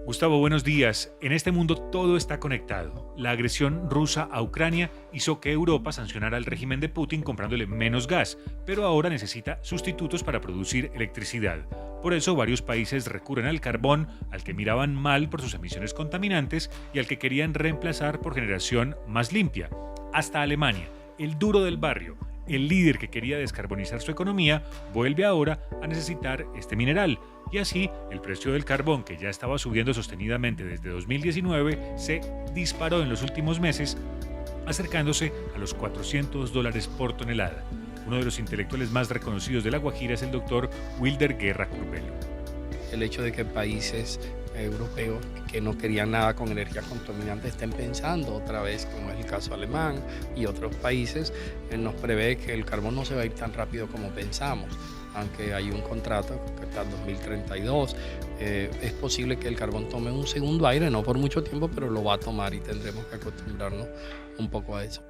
Gustavo, buenos días. En este mundo todo está conectado. La agresión rusa a Ucrania hizo que Europa sancionara al régimen de Putin comprándole menos gas, pero ahora necesita sustitutos para producir electricidad. Por eso varios países recurren al carbón, al que miraban mal por sus emisiones contaminantes y al que querían reemplazar por generación más limpia. Hasta Alemania, el duro del barrio, el líder que quería descarbonizar su economía, vuelve ahora a necesitar este mineral. Y así, el precio del carbón, que ya estaba subiendo sostenidamente desde 2019, se disparó en los últimos meses, acercándose a los $400 por tonelada. Uno de los intelectuales más reconocidos de La Guajira es el doctor Wilder Guerra Curbelo. El hecho de que países europeos que no querían nada con energías contaminantes estén pensando otra vez, como es el caso alemán y otros países, nos prevé que el carbón no se va a ir tan rápido como pensamos. Aunque hay un contrato que está en 2032, es posible que el carbón tome un segundo aire, no por mucho tiempo, pero lo va a tomar y tendremos que acostumbrarnos un poco a eso.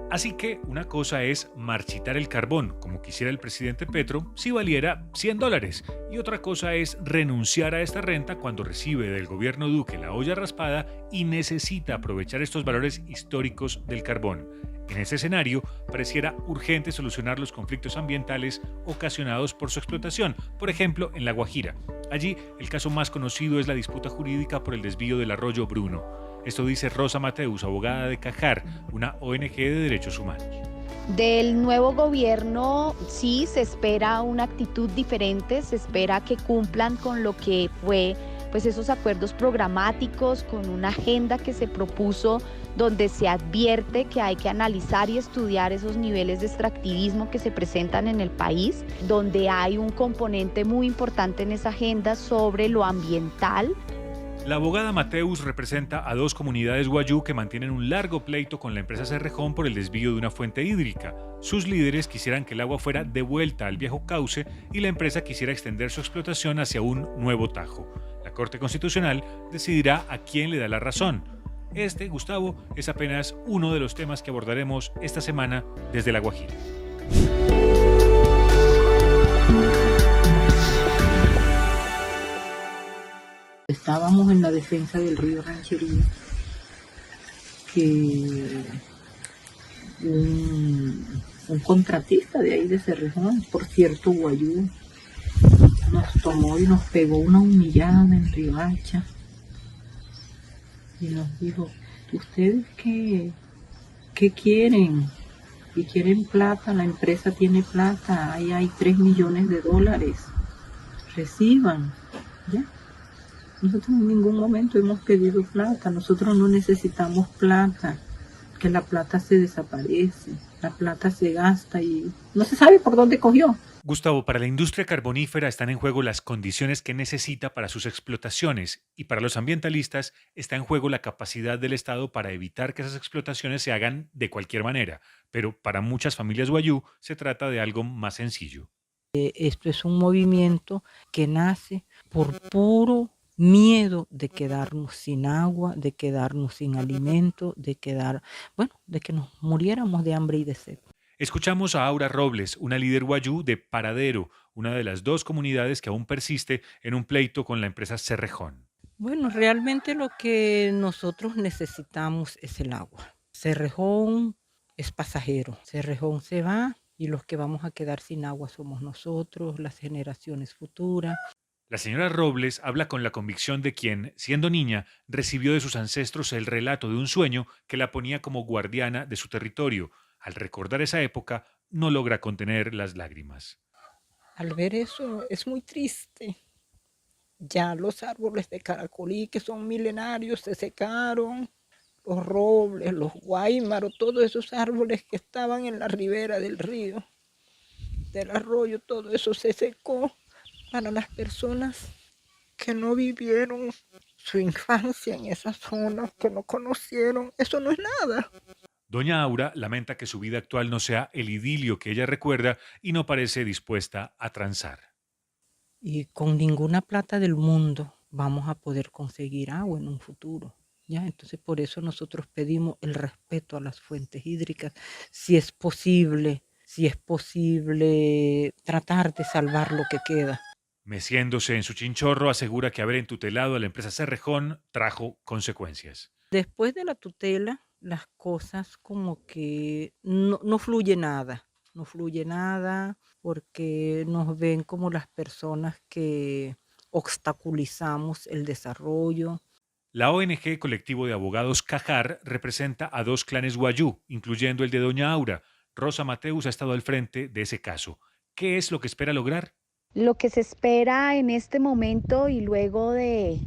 Así que una cosa es marchitar el carbón, como quisiera el presidente Petro, si valiera $100, y otra cosa es renunciar a esta renta cuando recibe del gobierno Duque la olla raspada y necesita aprovechar estos valores históricos del carbón. En ese escenario, pareciera urgente solucionar los conflictos ambientales ocasionados por su explotación, por ejemplo, en La Guajira. Allí, el caso más conocido es la disputa jurídica por el desvío del arroyo Bruno. Esto dice Rosa Mateus, abogada de Cajar, una ONG de derechos humanos. Del nuevo gobierno sí se espera una actitud diferente, se espera que cumplan con lo que fue pues esos acuerdos programáticos, con una agenda que se propuso donde se advierte que hay que analizar y estudiar esos niveles de extractivismo que se presentan en el país, donde hay un componente muy importante en esa agenda sobre lo ambiental. La abogada Mateus representa a dos comunidades guayú que mantienen un largo pleito con la empresa Cerrejón por el desvío de una fuente hídrica. Sus líderes quisieran que el agua fuera devuelta al viejo cauce y la empresa quisiera extender su explotación hacia un nuevo tajo. La Corte Constitucional decidirá a quién le da la razón. Este, Gustavo, es apenas uno de los temas que abordaremos esta semana desde La Guajira. Estábamos en la defensa del río Ranchería, que un contratista de ahí de Cerrejón, por cierto, guayú, nos tomó y nos pegó una humillada en Riohacha y nos dijo: ¿ustedes qué quieren? Y quieren plata, la empresa tiene plata, ahí hay $3 millones, reciban, ¿ya? Nosotros en ningún momento hemos pedido plata, nosotros no necesitamos plata, que la plata se desaparece, la plata se gasta y no se sabe por dónde cogió. Gustavo, para la industria carbonífera están en juego las condiciones que necesita para sus explotaciones y para los ambientalistas está en juego la capacidad del Estado para evitar que esas explotaciones se hagan de cualquier manera, pero para muchas familias guayú se trata de algo más sencillo. Esto es un movimiento que nace por puro miedo de quedarnos sin agua, de quedarnos sin alimento, de que nos muriéramos de hambre y de sed. Escuchamos a Aura Robles, una líder guayú de Paradero, una de las dos comunidades que aún persiste en un pleito con la empresa Cerrejón. Bueno, realmente lo que nosotros necesitamos es el agua. Cerrejón es pasajero, Cerrejón se va y los que vamos a quedar sin agua somos nosotros, las generaciones futuras. La señora Robles habla con la convicción de quien, siendo niña, recibió de sus ancestros el relato de un sueño que la ponía como guardiana de su territorio. Al recordar esa época, no logra contener las lágrimas. Al ver eso es muy triste. Ya los árboles de caracolí, que son milenarios, se secaron. Los robles, los guáimaros, todos esos árboles que estaban en la ribera del río, del arroyo, todo eso se secó. Para las personas que no vivieron su infancia en esas zonas, que no conocieron, eso no es nada. Doña Aura lamenta que su vida actual no sea el idilio que ella recuerda y no parece dispuesta a transar. Y con ninguna plata del mundo vamos a poder conseguir agua en un futuro. ¿Ya? Entonces por eso nosotros pedimos el respeto a las fuentes hídricas, si es posible tratar de salvar lo que queda. Meciéndose en su chinchorro, asegura que haber entutelado a la empresa Cerrejón trajo consecuencias. Después de la tutela, las cosas como que no fluye nada, no fluye nada porque nos ven como las personas que obstaculizamos el desarrollo. La ONG Colectivo de Abogados Cajar representa a 2 clanes guayú, incluyendo el de Doña Aura. Rosa Mateus ha estado al frente de ese caso. ¿Qué es lo que espera lograr? Lo que se espera en este momento y luego de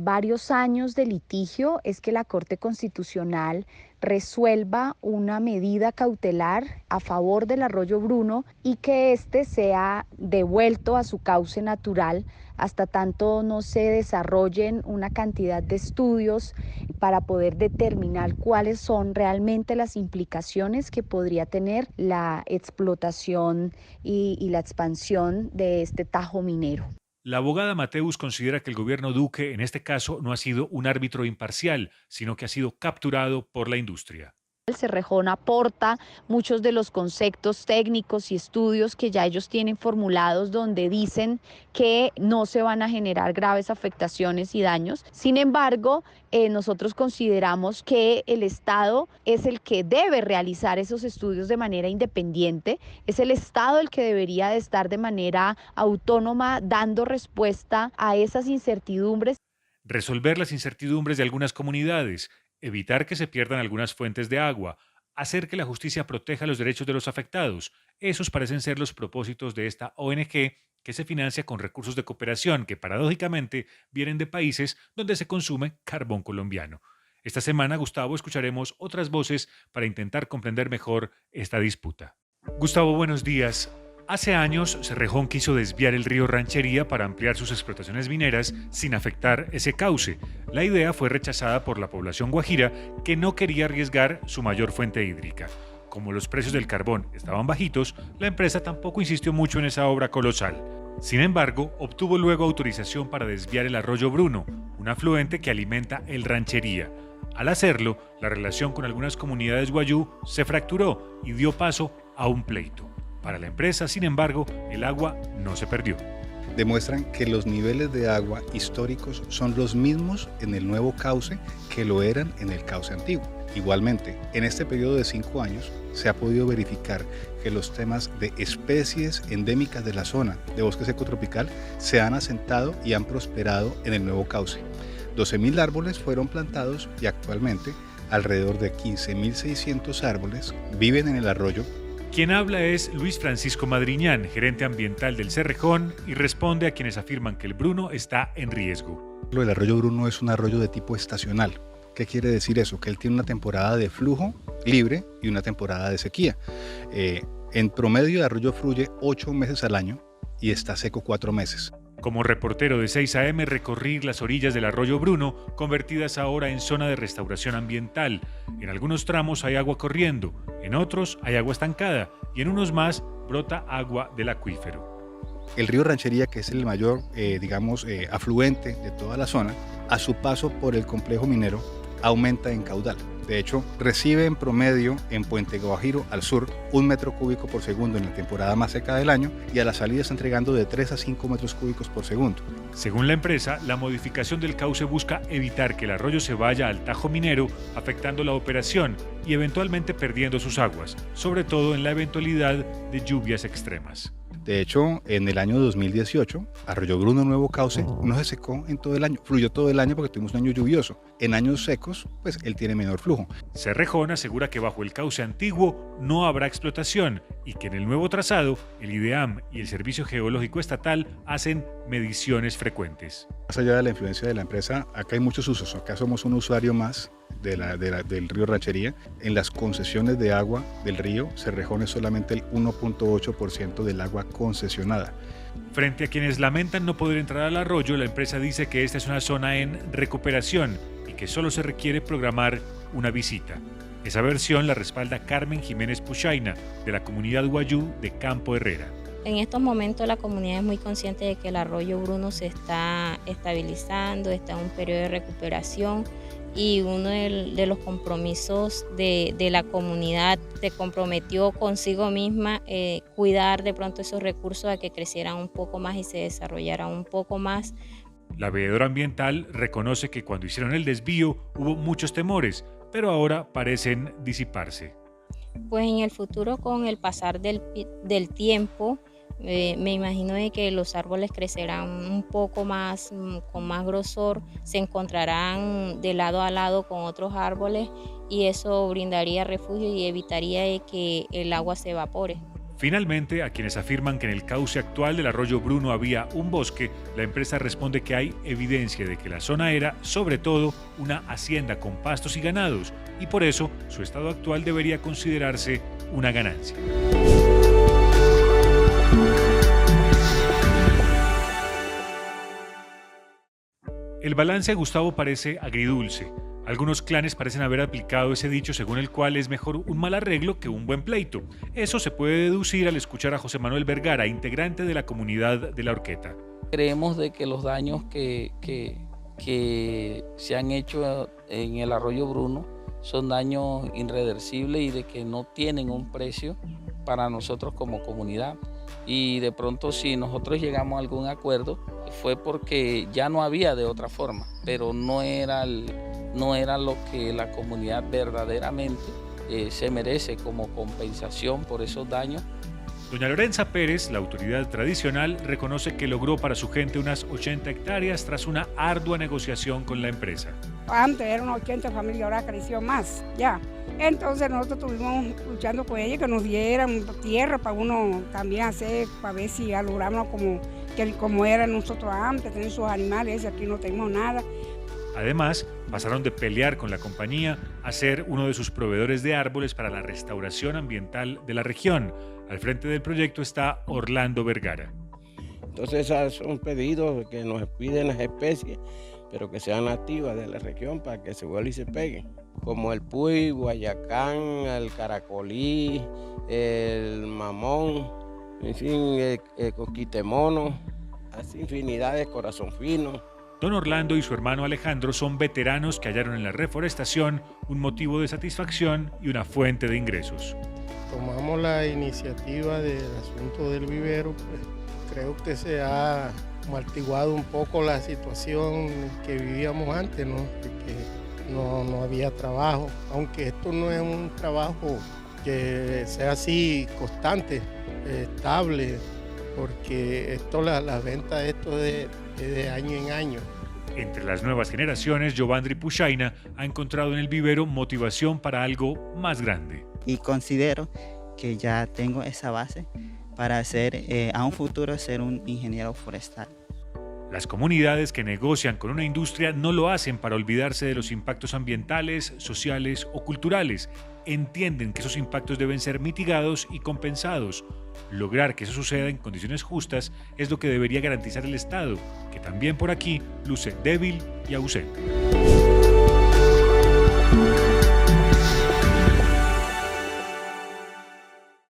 varios años de litigio es que la Corte Constitucional resuelva una medida cautelar a favor del arroyo Bruno y que éste sea devuelto a su cauce natural hasta tanto no se desarrollen una cantidad de estudios para poder determinar cuáles son realmente las implicaciones que podría tener la explotación y la expansión de este tajo minero. La abogada Mateus considera que el gobierno Duque en este caso no ha sido un árbitro imparcial, sino que ha sido capturado por la industria. El Cerrejón aporta muchos de los conceptos técnicos y estudios que ya ellos tienen formulados donde dicen que no se van a generar graves afectaciones y daños. Sin embargo, nosotros consideramos que el Estado es el que debe realizar esos estudios de manera independiente, es el Estado el que debería de estar de manera autónoma dando respuesta a esas incertidumbres. Resolver las incertidumbres de algunas comunidades, evitar que se pierdan algunas fuentes de agua, hacer que la justicia proteja los derechos de los afectados. Esos parecen ser los propósitos de esta ONG que se financia con recursos de cooperación que paradójicamente vienen de países donde se consume carbón colombiano. Esta semana, Gustavo, escucharemos otras voces para intentar comprender mejor esta disputa. Gustavo, buenos días. Hace años, Cerrejón quiso desviar el río Ranchería para ampliar sus explotaciones mineras sin afectar ese cauce. La idea fue rechazada por la población guajira, que no quería arriesgar su mayor fuente hídrica. Como los precios del carbón estaban bajitos, la empresa tampoco insistió mucho en esa obra colosal. Sin embargo, obtuvo luego autorización para desviar el arroyo Bruno, un afluente que alimenta el Ranchería. Al hacerlo, la relación con algunas comunidades guayú se fracturó y dio paso a un pleito. Para la empresa, sin embargo, el agua no se perdió. Demuestran que los niveles de agua históricos son los mismos en el nuevo cauce que lo eran en el cauce antiguo. Igualmente, en este periodo de 5 años se ha podido verificar que los temas de especies endémicas de la zona de bosque seco tropical se han asentado y han prosperado en el nuevo cauce. 12.000 árboles fueron plantados y actualmente alrededor de 15.600 árboles viven en el arroyo. Quien habla es Luis Francisco Madriñán, gerente ambiental del Cerrejón, y responde a quienes afirman que el Bruno está en riesgo. El arroyo Bruno es un arroyo de tipo estacional. ¿Qué quiere decir eso? Que él tiene una temporada de flujo libre y una temporada de sequía. En promedio el arroyo fluye 8 meses al año y está seco 4 meses. Como reportero de 6 AM recorrí las orillas del arroyo Bruno, convertidas ahora en zona de restauración ambiental. En algunos tramos hay agua corriendo, en otros hay agua estancada y en unos más brota agua del acuífero. El río Ranchería, que es el mayor, afluente de toda la zona, a su paso por el complejo minero aumenta en caudal. De hecho, recibe en promedio en Puente Guajiro al sur 1 metro cúbico por segundo en la temporada más seca del año y a la salida está entregando de 3 a 5 metros cúbicos por segundo. Según la empresa, la modificación del cauce busca evitar que el arroyo se vaya al tajo minero, afectando la operación y eventualmente perdiendo sus aguas, sobre todo en la eventualidad de lluvias extremas. De hecho, en el año 2018, Arroyo Bruno Nuevo Cauce no se secó en todo el año, fluyó todo el año porque tuvimos un año lluvioso. En años secos, pues él tiene menor flujo. Cerrejón asegura que bajo el cauce antiguo no habrá explotación y que en el nuevo trazado, el IDEAM y el Servicio Geológico Estatal hacen mediciones frecuentes. Más allá de la influencia de la empresa, acá hay muchos usos. Acá somos un usuario más del río Ranchería. En las concesiones de agua del río, Cerrejón es solamente el 1.8% del agua concesionada. Frente a quienes lamentan no poder entrar al arroyo, la empresa dice que esta es una zona en recuperación y que solo se requiere programar una visita. Esa versión la respalda Carmen Jiménez Puchaina, de la comunidad guayú de Campo Herrera. En estos momentos la comunidad es muy consciente de que el arroyo Bruno se está estabilizando, está en un periodo de recuperación y uno de los compromisos de la comunidad se comprometió consigo misma cuidar de pronto esos recursos a que crecieran un poco más y se desarrollaran un poco más. La veedora ambiental reconoce que cuando hicieron el desvío hubo muchos temores, pero ahora parecen disiparse. Pues en el futuro, con el pasar del tiempo, me imagino de que los árboles crecerán un poco más, con más grosor, se encontrarán de lado a lado con otros árboles y eso brindaría refugio y evitaría de que el agua se evapore. Finalmente, a quienes afirman que en el cauce actual del arroyo Bruno había un bosque, la empresa responde que hay evidencia de que la zona era, sobre todo, una hacienda con pastos y ganados, y por eso su estado actual debería considerarse una ganancia. El balance, Gustavo, parece agridulce. Algunos clanes parecen haber aplicado ese dicho según el cual es mejor un mal arreglo que un buen pleito. Eso se puede deducir al escuchar a José Manuel Vergara, integrante de la comunidad de La Horqueta. Creemos de que los daños que se han hecho en el arroyo Bruno son daños irreversibles y de que no tienen un precio para nosotros como comunidad. Y de pronto si nosotros llegamos a algún acuerdo fue porque ya no había de otra forma, pero no era lo que la comunidad verdaderamente se merece como compensación por esos daños. Doña Lorenza Pérez, la autoridad tradicional, reconoce que logró para su gente unas 80 hectáreas tras una ardua negociación con la empresa. Antes eran 80 familias, ahora creció más, ya. Entonces nosotros estuvimos luchando con ellos que nos dieran tierra para uno también hacer, para ver si logramos como era nosotros antes, tener sus animales, aquí no tenemos nada. Además, pasaron de pelear con la compañía a ser uno de sus proveedores de árboles para la restauración ambiental de la región. Al frente del proyecto está Orlando Vergara. Entonces esos son pedidos que nos piden las especies, pero que sean nativas de la región para que se vuelvan y se peguen. Como el puy, guayacán, el caracolí, el mamón, en fin, el coquitemono, así infinidad de corazón fino. Don Orlando y su hermano Alejandro son veteranos que hallaron en la reforestación un motivo de satisfacción y una fuente de ingresos. Tomamos la iniciativa del asunto del vivero, pues creo que se ha amortiguado un poco la situación que vivíamos antes, ¿no? Porque no había trabajo, aunque esto no es un trabajo que sea así constante, estable, porque la venta de esto es de año en año. Entre las nuevas generaciones, Giovandri Puchaina ha encontrado en el vivero motivación para algo más grande. Y considero que ya tengo esa base para a un futuro ser un ingeniero forestal. Las comunidades que negocian con una industria no lo hacen para olvidarse de los impactos ambientales, sociales o culturales. Entienden que esos impactos deben ser mitigados y compensados. Lograr que eso suceda en condiciones justas es lo que debería garantizar el Estado, que también por aquí luce débil y ausente.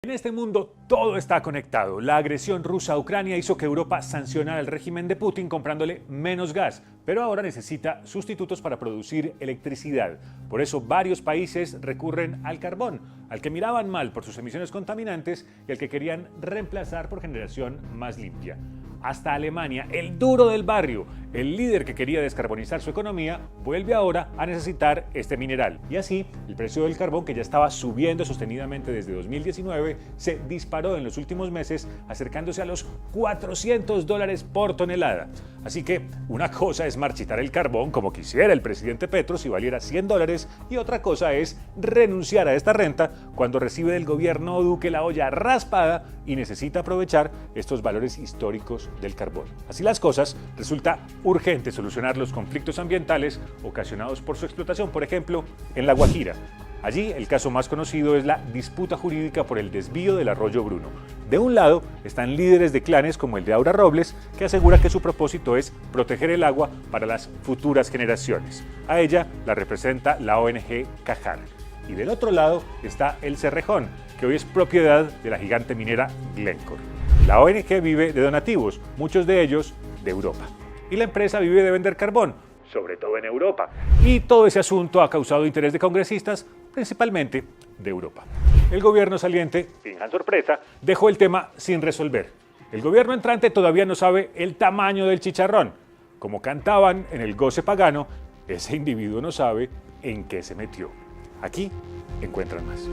En este mundo todo está conectado. La agresión rusa a Ucrania hizo que Europa sancionara al régimen de Putin comprándole menos gas, pero ahora necesita sustitutos para producir electricidad. Por eso varios países recurren al carbón, al que miraban mal por sus emisiones contaminantes y al que querían reemplazar por generación más limpia. Hasta Alemania, el duro del barrio, el líder que quería descarbonizar su economía, vuelve ahora a necesitar este mineral. Y así, el precio del carbón, que ya estaba subiendo sostenidamente desde 2019, se disparó en los últimos meses, acercándose a los $400 por tonelada. Así que una cosa es marchitar el carbón como quisiera el presidente Petro si valiera $100 y otra cosa es renunciar a esta renta cuando recibe del gobierno Duque la olla raspada y necesita aprovechar estos valores históricos del carbón. Así las cosas, resulta urgente solucionar los conflictos ambientales ocasionados por su explotación, por ejemplo, en La Guajira. Allí, el caso más conocido es la disputa jurídica por el desvío del arroyo Bruno. De un lado, están líderes de clanes como el de Aura Robles, que asegura que su propósito es proteger el agua para las futuras generaciones. A ella la representa la ONG Cajar. Y del otro lado está el Cerrejón, que hoy es propiedad de la gigante minera Glencore. La ONG vive de donativos, muchos de ellos de Europa. Y la empresa vive de vender carbón, sobre todo en Europa. Y todo ese asunto ha causado interés de congresistas, principalmente de Europa. El gobierno saliente, finjan sorpresa, dejó el tema sin resolver. El gobierno entrante todavía no sabe el tamaño del chicharrón. Como cantaban en el goce pagano, ese individuo no sabe en qué se metió. Aquí encuentran más.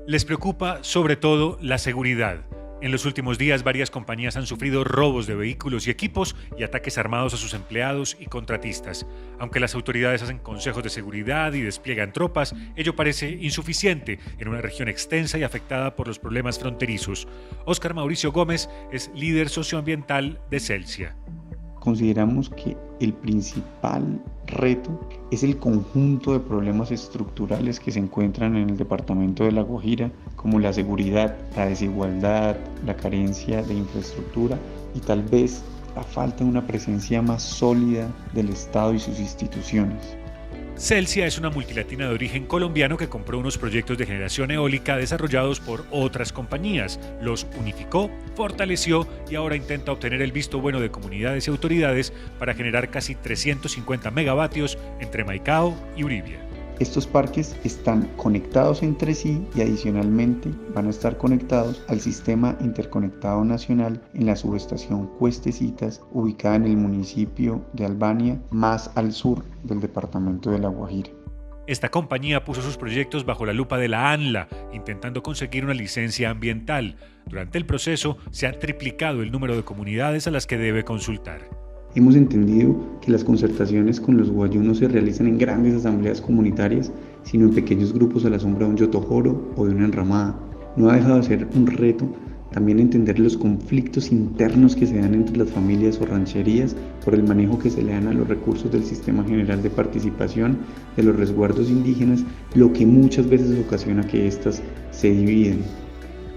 Les preocupa sobre todo la seguridad. En los últimos días, varias compañías han sufrido robos de vehículos y equipos y ataques armados a sus empleados y contratistas. Aunque las autoridades hacen consejos de seguridad y despliegan tropas, ello parece insuficiente en una región extensa y afectada por los problemas fronterizos. Óscar Mauricio Gómez es líder socioambiental de Celsia. Consideramos que el principal reto es el conjunto de problemas estructurales que se encuentran en el departamento de La Guajira, como la seguridad, la desigualdad, la carencia de infraestructura y tal vez la falta de una presencia más sólida del Estado y sus instituciones. Celsia es una multilatina de origen colombiano que compró unos proyectos de generación eólica desarrollados por otras compañías, los unificó, fortaleció y ahora intenta obtener el visto bueno de comunidades y autoridades para generar casi 350 megavatios entre Maicao y Uribia. Estos parques están conectados entre sí y adicionalmente van a estar conectados al Sistema Interconectado Nacional en la subestación Cuestecitas, ubicada en el municipio de Albania, más al sur del departamento de La Guajira. Esta compañía puso sus proyectos bajo la lupa de la ANLA, intentando conseguir una licencia ambiental. Durante el proceso se ha triplicado el número de comunidades a las que debe consultar. Hemos entendido que las concertaciones con los guayú no se realizan en grandes asambleas comunitarias, sino en pequeños grupos a la sombra de un yotojoro o de una enramada. No ha dejado de ser un reto también entender los conflictos internos que se dan entre las familias o rancherías por el manejo que se le dan a los recursos del Sistema General de Participación de los resguardos indígenas, lo que muchas veces ocasiona que éstas se dividen.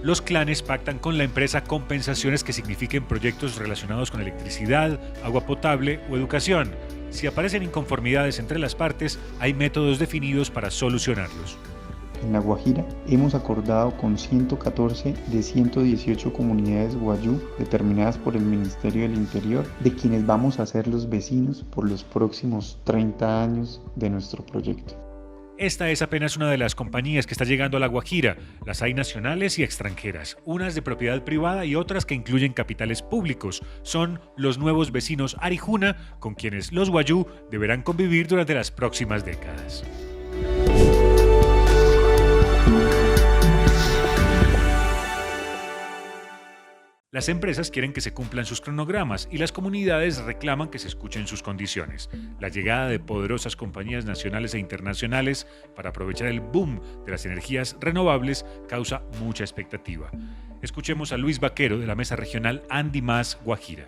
Los clanes pactan con la empresa compensaciones que signifiquen proyectos relacionados con electricidad, agua potable o educación. Si aparecen inconformidades entre las partes, hay métodos definidos para solucionarlos. En La Guajira hemos acordado con 114 de 118 comunidades guayú determinadas por el Ministerio del Interior, de quienes vamos a ser los vecinos por los próximos 30 años de nuestro proyecto. Esta es apenas una de las compañías que está llegando a La Guajira. Las hay nacionales y extranjeras, unas de propiedad privada y otras que incluyen capitales públicos. Son los nuevos vecinos Arijuna, con quienes los guayú deberán convivir durante las próximas décadas. Las empresas quieren que se cumplan sus cronogramas y las comunidades reclaman que se escuchen sus condiciones. La llegada de poderosas compañías nacionales e internacionales para aprovechar el boom de las energías renovables causa mucha expectativa. Escuchemos a Luis Vaquero de la Mesa Regional Andimás Guajira.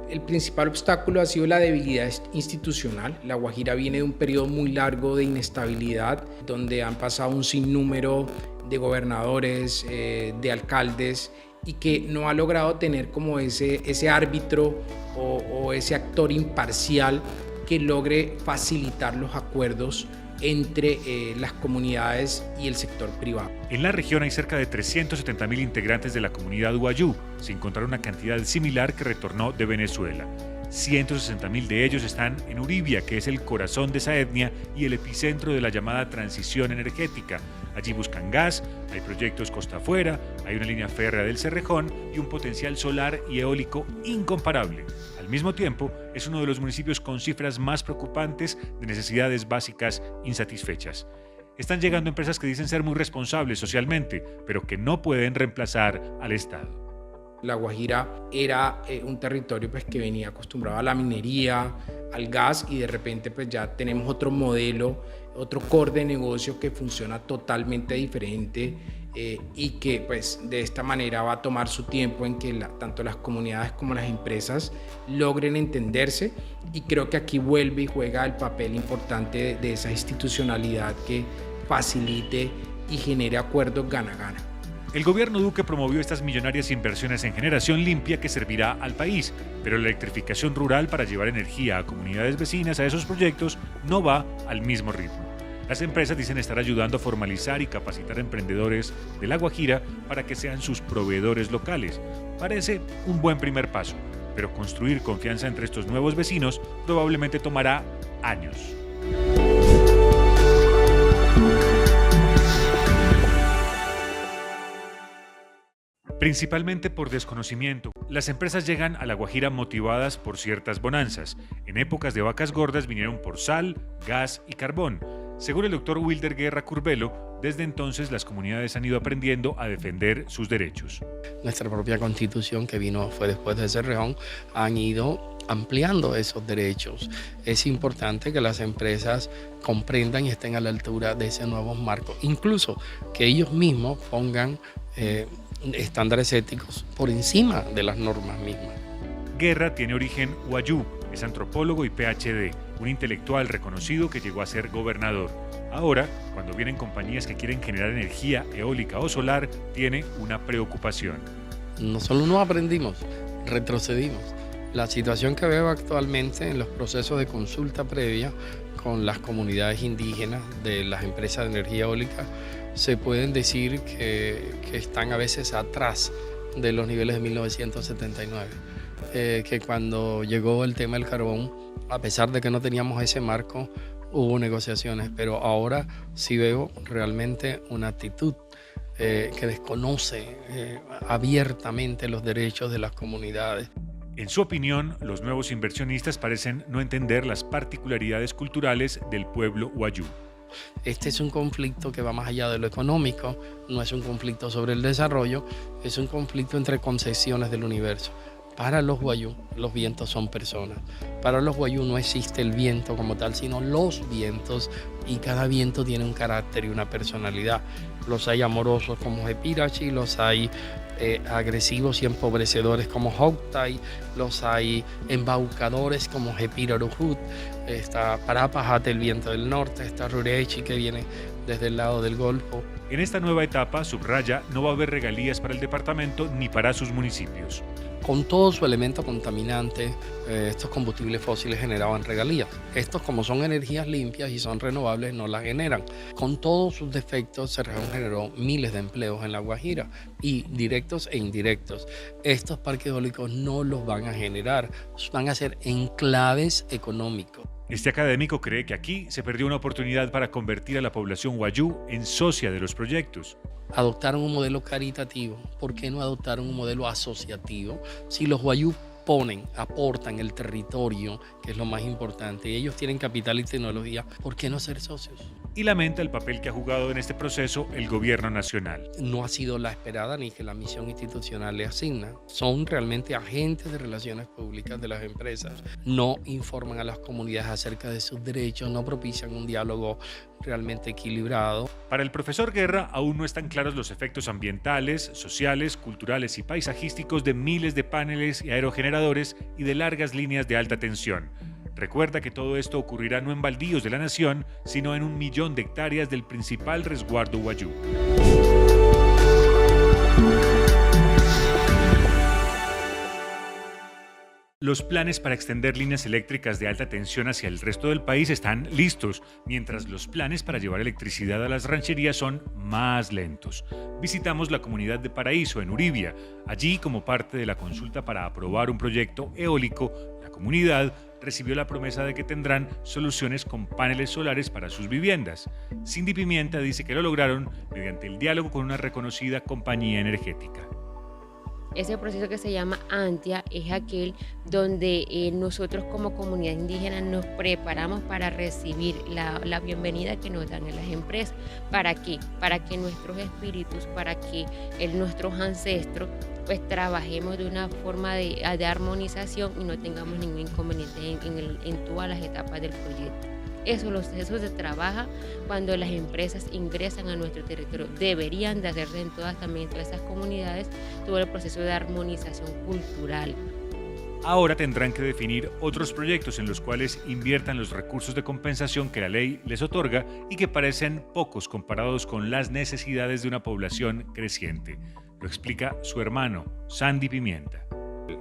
El principal obstáculo ha sido la debilidad institucional. La Guajira viene de un periodo muy largo de inestabilidad, donde han pasado un sinnúmero de gobernadores, de alcaldes, y que no ha logrado tener como ese árbitro o ese actor imparcial que logre facilitar los acuerdos entre las comunidades y el sector privado. En la región hay cerca de 370.000 integrantes de la comunidad guayú, sin contar una cantidad similar que retornó de Venezuela. 160.000 de ellos están en Uribia, que es el corazón de esa etnia y el epicentro de la llamada transición energética. Allí buscan gas, hay proyectos costa afuera, hay una línea férrea del Cerrejón y un potencial solar y eólico incomparable. Al mismo tiempo, es uno de los municipios con cifras más preocupantes de necesidades básicas insatisfechas. Están llegando empresas que dicen ser muy responsables socialmente, pero que no pueden reemplazar al Estado. La Guajira era un territorio que venía acostumbrado a la minería, al gas, y de repente ya tenemos otro modelo, otro core de negocio que funciona totalmente diferente y que de esta manera va a tomar su tiempo en que tanto las comunidades como las empresas logren entenderse, y creo que aquí vuelve y juega el papel importante de esa institucionalidad que facilite y genere acuerdos gana-gana. El gobierno Duque promovió estas millonarias inversiones en generación limpia que servirá al país, pero la electrificación rural para llevar energía a comunidades vecinas a esos proyectos no va al mismo ritmo. Las empresas dicen estar ayudando a formalizar y capacitar a emprendedores de La Guajira para que sean sus proveedores locales. Parece un buen primer paso, pero construir confianza entre estos nuevos vecinos probablemente tomará años. Principalmente por desconocimiento, las empresas llegan a La Guajira motivadas por ciertas bonanzas. En épocas de vacas gordas vinieron por sal, gas y carbón. Según el doctor Wilder Guerra Curbelo, desde entonces las comunidades han ido aprendiendo a defender sus derechos. Nuestra propia constitución, que fue después de Cerrejón, han ido ampliando esos derechos. Es importante que las empresas comprendan y estén a la altura de ese nuevo marco, incluso que ellos mismos pongan estándares éticos por encima de las normas mismas. Guerra tiene origen wayú, es antropólogo y PhD, un intelectual reconocido que llegó a ser gobernador. Ahora, cuando vienen compañías que quieren generar energía eólica o solar, tiene una preocupación. No solo no aprendimos, retrocedimos. La situación que veo actualmente en los procesos de consulta previa con las comunidades indígenas de las empresas de energía eólica, se pueden decir que están a veces atrás de los niveles de 1979. Que cuando llegó el tema del carbón, a pesar de que no teníamos ese marco, hubo negociaciones, pero ahora sí veo realmente una actitud que desconoce abiertamente los derechos de las comunidades. En su opinión, los nuevos inversionistas parecen no entender las particularidades culturales del pueblo wayú. Este es un conflicto que va más allá de lo económico, no es un conflicto sobre el desarrollo, es un conflicto entre concesiones del universo. Para los wayú, los vientos son personas. Para los wayú no existe el viento como tal, sino los vientos, y cada viento tiene un carácter y una personalidad. Los hay amorosos como Jepirachi, los hay agresivos y empobrecedores como Houktay, los hay embaucadores como Jepiraruhut, está Parapajate, el viento del norte, está Rurechi, que viene desde el lado del Golfo. En esta nueva etapa, subraya, no va a haber regalías para el departamento ni para sus municipios. Con todo su elemento contaminante, estos combustibles fósiles generaban regalías. Estos, como son energías limpias y son renovables, no las generan. Con todos sus defectos, Cerrejón generó miles de empleos en La Guajira, y directos e indirectos. Estos parques eólicos no los van a generar, van a ser enclaves económicos. Este académico cree que aquí se perdió una oportunidad para convertir a la población wayú en socia de los proyectos. Adoptaron un modelo caritativo, ¿por qué no adoptaron un modelo asociativo? Si los wayú aportan el territorio, que es lo más importante, y ellos tienen capital y tecnología, ¿por qué no ser socios? Y lamenta el papel que ha jugado en este proceso el gobierno nacional. No ha sido la esperada ni que la misión institucional le asigna. Son realmente agentes de relaciones públicas de las empresas. No informan a las comunidades acerca de sus derechos, no propician un diálogo realmente equilibrado. Para el profesor Guerra, aún no están claros los efectos ambientales, sociales, culturales y paisajísticos de miles de paneles y aerogeneradores y de largas líneas de alta tensión. Recuerda que todo esto ocurrirá no en baldíos de la nación, sino en 1 millón de hectáreas del principal resguardo wayú. Los planes para extender líneas eléctricas de alta tensión hacia el resto del país están listos, mientras los planes para llevar electricidad a las rancherías son más lentos. Visitamos la comunidad de Paraíso, en Uribia. Allí, como parte de la consulta para aprobar un proyecto eólico, la comunidad recibió la promesa de que tendrán soluciones con paneles solares para sus viviendas. Cindy Pimienta dice que lo lograron mediante el diálogo con una reconocida compañía energética. Ese proceso que se llama ANTIA es aquel donde nosotros como comunidad indígena nos preparamos para recibir la bienvenida que nos dan en las empresas. ¿Para qué? Para que nuestros espíritus, para que nuestros ancestros pues trabajemos de una forma de armonización y no tengamos ningún inconveniente en todas las etapas del proyecto. Eso se trabaja cuando las empresas ingresan a nuestro territorio. Deberían de hacerse también en todas esas comunidades todo el proceso de armonización cultural. Ahora tendrán que definir otros proyectos en los cuales inviertan los recursos de compensación que la ley les otorga y que parecen pocos comparados con las necesidades de una población creciente. Lo explica su hermano, Sandy Pimienta.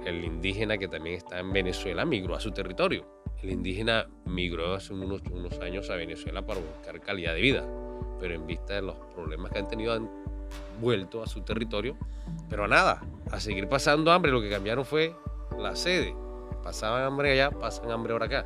El indígena que también está en Venezuela migró a su territorio. El indígena migró hace unos años a Venezuela para buscar calidad de vida, pero en vista de los problemas que han tenido han vuelto a su territorio, pero a nada, a seguir pasando hambre. Lo que cambiaron fue la sede. Pasaban hambre allá, pasan hambre ahora acá.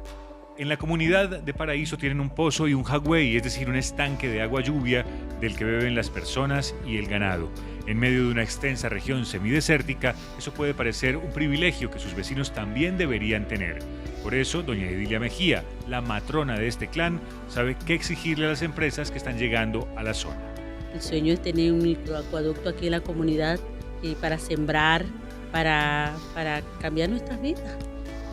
En la comunidad de Paraíso tienen un pozo y un jagüey, es decir, un estanque de agua lluvia del que beben las personas y el ganado. En medio de una extensa región semidesértica, eso puede parecer un privilegio que sus vecinos también deberían tener. Por eso, doña Edilia Mejía, la matrona de este clan, sabe qué exigirle a las empresas que están llegando a la zona. El sueño es tener un microacueducto aquí en la comunidad para sembrar, para cambiar nuestras vidas.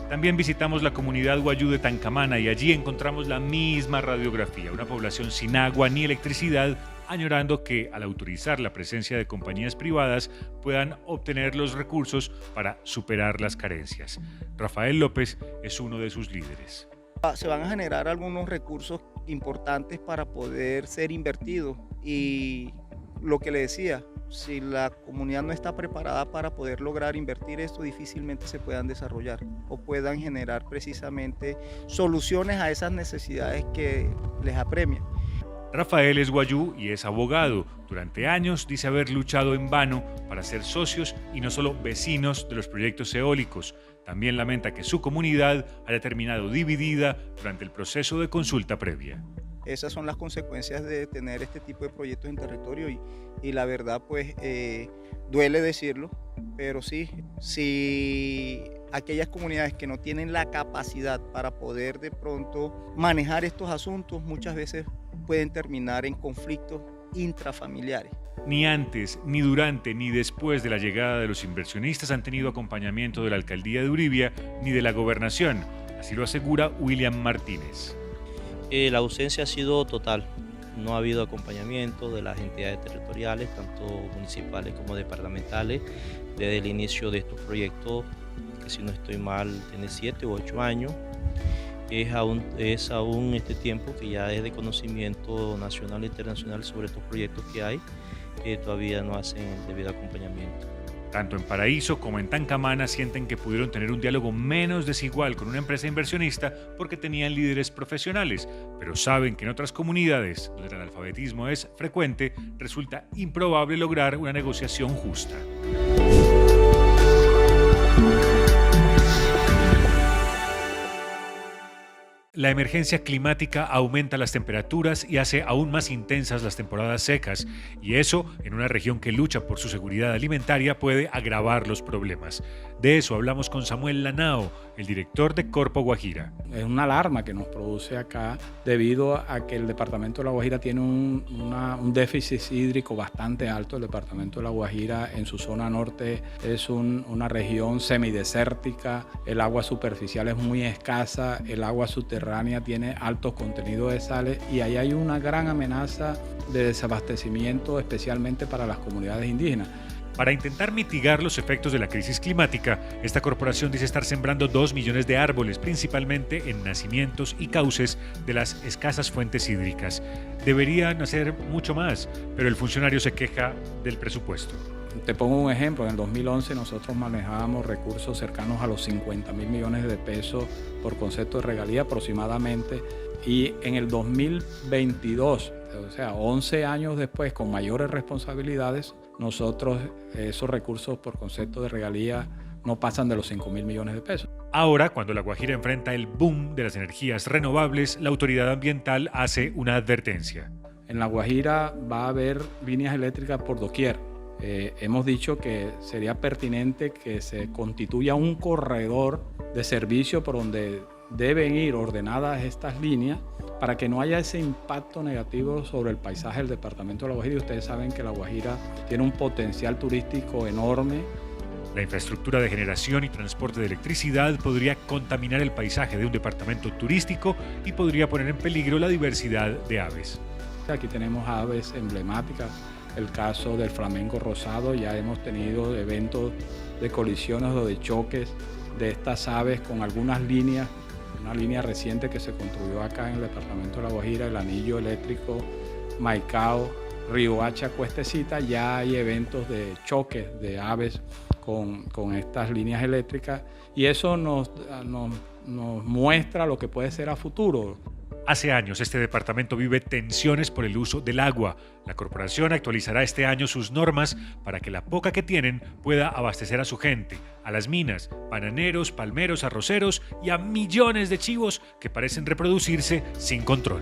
También visitamos la comunidad Wayuu de Tancamana y allí encontramos la misma radiografía, una población sin agua ni electricidad, añorando que al autorizar la presencia de compañías privadas puedan obtener los recursos para superar las carencias. Rafael López es uno de sus líderes. Se van a generar algunos recursos importantes para poder ser invertidos y lo que le decía, si la comunidad no está preparada para poder lograr invertir esto, difícilmente se puedan desarrollar o puedan generar precisamente soluciones a esas necesidades que les apremian. Rafael es wayuu y es abogado. Durante años dice haber luchado en vano para ser socios y no solo vecinos de los proyectos eólicos. También lamenta que su comunidad haya terminado dividida durante el proceso de consulta previa. Esas son las consecuencias de tener este tipo de proyectos en territorio y la verdad pues duele decirlo, pero sí, si aquellas comunidades que no tienen la capacidad para poder de pronto manejar estos asuntos muchas veces pueden terminar en conflictos intrafamiliares. Ni antes, ni durante, ni después de la llegada de los inversionistas han tenido acompañamiento de la alcaldía de Uribia ni de la gobernación, así lo asegura William Martínez. La ausencia ha sido total, no ha habido acompañamiento de las entidades territoriales, tanto municipales como departamentales, desde el inicio de estos proyectos, que si no estoy mal tiene 7 u 8 años. Es aún este tiempo que ya es de conocimiento nacional e internacional sobre estos proyectos que hay, que todavía no hacen el debido acompañamiento. Tanto en Paraíso como en Tancamana sienten que pudieron tener un diálogo menos desigual con una empresa inversionista porque tenían líderes profesionales, pero saben que en otras comunidades, donde el analfabetismo es frecuente, resulta improbable lograr una negociación justa. La emergencia climática aumenta las temperaturas y hace aún más intensas las temporadas secas, y eso, en una región que lucha por su seguridad alimentaria, puede agravar los problemas. De eso hablamos con Samuel Lanao, el director de Corpo Guajira. Es una alarma que nos produce acá debido a que el departamento de La Guajira tiene un déficit hídrico bastante alto. El departamento de La Guajira en su zona norte es una región semidesértica, el agua superficial es muy escasa, el agua subterránea tiene altos contenidos de sales y ahí hay una gran amenaza de desabastecimiento, especialmente para las comunidades indígenas. Para intentar mitigar los efectos de la crisis climática, esta corporación dice estar sembrando 2 millones de árboles, principalmente en nacimientos y cauces de las escasas fuentes hídricas. Deberían hacer mucho más, pero el funcionario se queja del presupuesto. Te pongo un ejemplo, en el 2011 nosotros manejábamos recursos cercanos a los 50.000 millones de pesos por concepto de regalía aproximadamente, y en el 2022, o sea, 11 años después, con mayores responsabilidades, nosotros esos recursos por concepto de regalía no pasan de los 5.000 millones de pesos. Ahora, cuando La Guajira enfrenta el boom de las energías renovables, la autoridad ambiental hace una advertencia. En La Guajira va a haber líneas eléctricas por doquier. Hemos dicho que sería pertinente que se constituya un corredor de servicio por donde deben ir ordenadas estas líneas para que no haya ese impacto negativo sobre el paisaje del departamento de La Guajira. Y ustedes saben que La Guajira tiene un potencial turístico enorme. La infraestructura de generación y transporte de electricidad podría contaminar el paisaje de un departamento turístico y podría poner en peligro la diversidad de aves. Aquí tenemos aves emblemáticas, el caso del flamenco rosado, ya hemos tenido eventos de colisiones o de choques de estas aves con algunas líneas, una línea reciente que se construyó acá en el departamento de La Guajira, el anillo eléctrico Maicao, Riohacha, Cuestecita. Ya hay eventos de choques de aves con estas líneas eléctricas y eso nos muestra lo que puede ser a futuro. Hace años este departamento vive tensiones por el uso del agua. La corporación actualizará este año sus normas para que la poca que tienen pueda abastecer a su gente, a las minas, bananeros, palmeros, arroceros y a millones de chivos que parecen reproducirse sin control.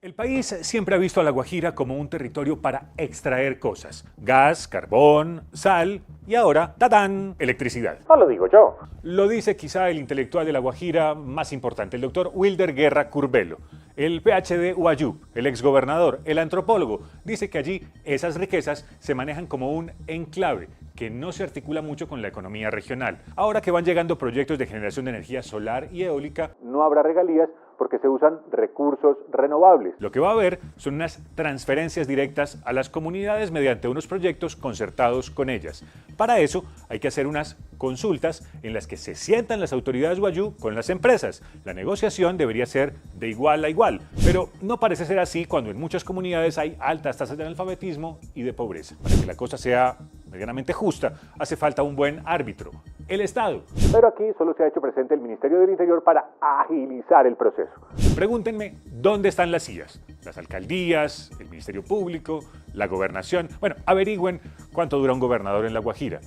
El país siempre ha visto a La Guajira como un territorio para extraer cosas. Gas, carbón, sal y ahora, ¡tadán!, electricidad. No lo digo yo. Lo dice quizá el intelectual de La Guajira más importante, el doctor Wilder Guerra Curbelo. El PhD Uayú, el exgobernador, el antropólogo, dice que allí esas riquezas se manejan como un enclave que no se articula mucho con la economía regional. Ahora que van llegando proyectos de generación de energía solar y eólica, no habrá regalías porque se usan recursos renovables. Lo que va a haber son unas transferencias directas a las comunidades mediante unos proyectos concertados con ellas. Para eso hay que hacer unas consultas en las que se sientan las autoridades Wayuu con las empresas. La negociación debería ser de igual a igual, pero no parece ser así cuando en muchas comunidades hay altas tasas de analfabetismo y de pobreza. Para que la cosa sea medianamente justa, hace falta un buen árbitro, el Estado. Pero aquí solo se ha hecho presente el Ministerio del Interior para agilizar el proceso. Pregúntenme dónde están las CIAs, las alcaldías, el Ministerio Público, la gobernación. Bueno, averigüen cuánto dura un gobernador en La Guajira,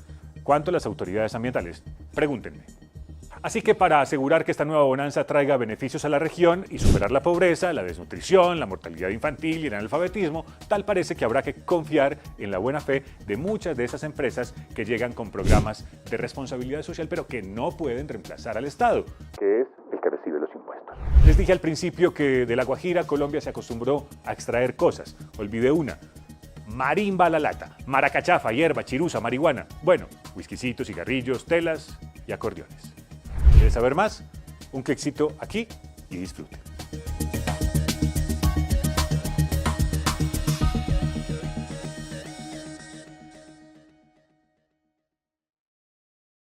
cuánto las autoridades ambientales. Pregúntenme. Así que para asegurar que esta nueva bonanza traiga beneficios a la región y superar la pobreza, la desnutrición, la mortalidad infantil y el analfabetismo, tal parece que habrá que confiar en la buena fe de muchas de esas empresas que llegan con programas de responsabilidad social, pero que no pueden reemplazar al Estado, que es el que recibe los impuestos. Les dije al principio que de La Guajira Colombia se acostumbró a extraer cosas. Olvidé una. Marimba a la lata, maracachafa, hierba, chiruza, marihuana. Bueno, whiskycitos, cigarrillos, telas y acordeones. ¿Quieres saber más? Un cliccito aquí y disfrute.